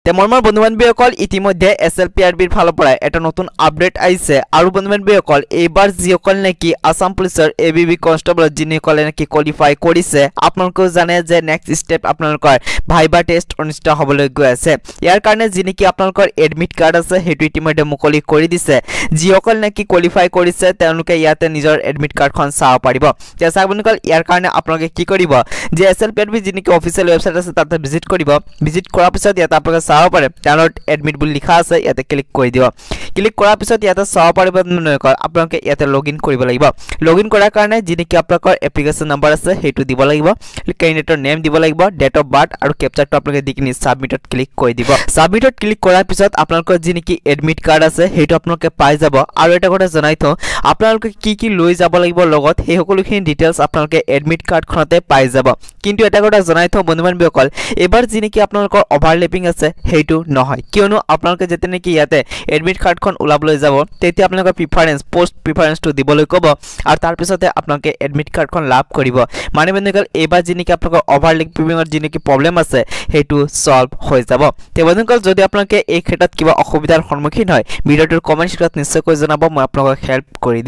তে মৰমৰ বন্ধু-বান্ধৱীসকল ইতিমধ্যে এছএলপিআৰবিৰ ফালৰ পৰা এটা নতুন আপডেট আহিছে আৰু বন্ধু-বান্ধৱীসকল এইবাৰ যিসকল নেকি আসাম পুলিচৰ এবিবি কনষ্টেবল যিসকলে নেকি কোৱালিফাই কৰিছে আপোনালোকে জানে যে নেক্সট স্টেপ আপোনালোকৰ ভাইবা টেষ্ট অনুষ্ঠিত হ'বলৈ গৈ আছে ইয়াৰ কাৰণে যি নেকি আপোনালোকৰ এডমিট কাৰ্ড আছে হেতু ইতিমধ্যে মুকলি কৰি দিছে যিসকল নেকি কোৱালিফাই কৰিছে তেওঁলোকে ইয়াতে নিজৰ এডমিট কাৰ্ডখন চাব পাৰিব তে বন্ধুসকল ইয়াৰ কাৰণে আপোনালোকে কি কৰিব যে এছএলপিআৰবি যি নেকি অফিচিয়েল ৱেবছাইট আছে তাতে ভিজিট কৰিব ভিজিট কৰাৰ পিছত ইয়াতে আপোনালোকে চাব পাৰে ডাউনলোড এডমিট বুলি লিখা আছে ইয়াতে ক্লিক কৰি দিব ক্লিক কৰাৰ পিছত ইয়াতে চাব পাৰিব আপোনালোকে ইয়াতে লগইন কৰিব লাগিব লগইন কৰাৰ কাৰণে যি নেকি আপোনালোকৰ এপ্লিকেশন নম্বৰ আছে হেতু দিব লাগিব ক্যান্ডিডেটৰ নেম দিব লাগিব ডেট অফ বাৰ্থ আৰু ক্যাপচাৰটো আপোনালোকে দি কিনি সাবমিটত ক্লিক কৰি দিব সাবমিটত ক্লিক কৰাৰ পিছত আপোনালোকৰ যি নেকি এডমিট কাৰ্ড আছে হেতু আপোনালোকে পাই যাব আৰু এটা কথা জনাই থওঁ আপোনালোকে কি লৈ যাব লাগিব লগত সেই সকলোখিনি ডিটেইলছ আপোনালোকে এডমিট কাৰ্ডখনতে পাই যাব কিন্তু এটা কথা জনাই থওঁ বন্ধু-বান্ধৱীসকল এবাৰ যি নেকি আপোনালোকৰ ওভাৰলেপিং আছে হেতু নহয় কিয়নো আপোনালোকে যেতে নেকি ইয়াতে এডমিট কাৰ্ডখন উলাবলৈ যাব তেতিয়া আপোনালোকৰ প্ৰিফাৰেন্স পোষ্ট প্ৰিফাৰেন্সটো দিবলৈ ক'ব আৰু তাৰ পিছতে আপোনালোকে এডমিট কাৰ্ডখন লাভ কৰিব মানে বন্ধুসকল এবাৰ যি নেকি আপোনালোকৰ ওভাৰলেপিংৰ যি নেকি প্ৰবলেম আছে হেতু সলভ হৈ যাব তে বন্ধুসকল যদি আপোনালোকে এই ক্ষেত্ৰত কিবা অসুবিধাৰ সন্মুখীন হয় ভিডিওটোৰ কমেন্ট সেকশনত নিশ্চয়কৈ জনাব মই আপোনালোকক হেল্প কৰি দিম